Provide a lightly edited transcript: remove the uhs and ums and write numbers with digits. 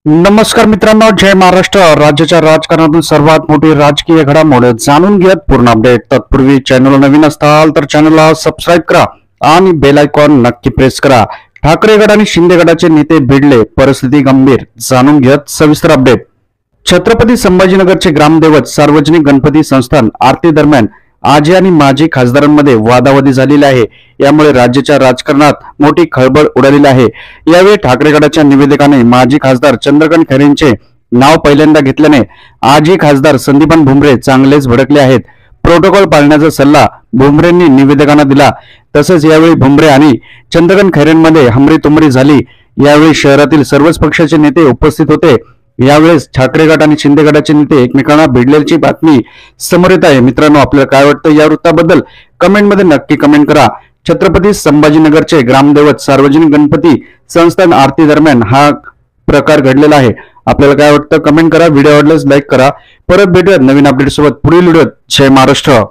नमस्कार मित्रांनो, जय महाराष्ट्र. राज्याच्या राजकारणातून सर्वात मोठी राजकीय घडामोड जाणून घेत पूर्ण अपडेट. तत्पूर्वी चॅनल नवीन असताल तर चॅनलला सबस्क्राईब करा आणि बेल आयकॉन नक्की प्रेस करा. ठाकरे गट आणि शिंदे गटाचे नेते भिडले, परिस्थिती गंभीर. जाणून घेत सविस्तर अपडेट. छत्रपती संभाजीनगरचे ग्रामदैवत सार्वजनिक गणपती संस्थान आरती दरम्यान आजी आणि माजी खासदारांमध्ये वादावादी झालेली आहे. यामुळे राज्याच्या राजकारणात मोठी खळबळ उडालेली आहे. यावेळी ठाकरे गटाच्या निवेदकाने माजी खासदार चंद्रकांत खैरेंचे नाव पहिल्यांदा घेतल्याने आजी खासदार संदीपान भुमरे चांगलेच भडकले आहेत. प्रोटोकॉल पाळण्याचा सल्ला भुमरेंनी निवेदकांना दिला. तसेच यावेळी भुमरे आणि चंद्रकांत खैरेंमध्ये हमरीतुमरी झाली. यावेळी शहरातील सर्वच पक्षाचे नेते उपस्थित होते. यावेळेस ठाकरे गट आणि शिंदे गटाचे नेते एकमेकांना भिडल्याची बातमी समोर येत आहे. मित्रांनो, आपल्याला काय वाटतं या वृत्ताबद्दल कमेंटमध्ये नक्की कमेंट करा. छत्रपती संभाजीनगरचे ग्रामदैवत सार्वजनिक गणपती संस्थान आरती दरम्यान हा प्रकार घडलेला आहे. आपल्याला काय वाटतं कमेंट करा. व्हिडिओ आवडल्यास लाईक करा. परत भेटूयात नवीन अपडेट सोबत पुढील व्हिडिओत. जय महाराष्ट्र.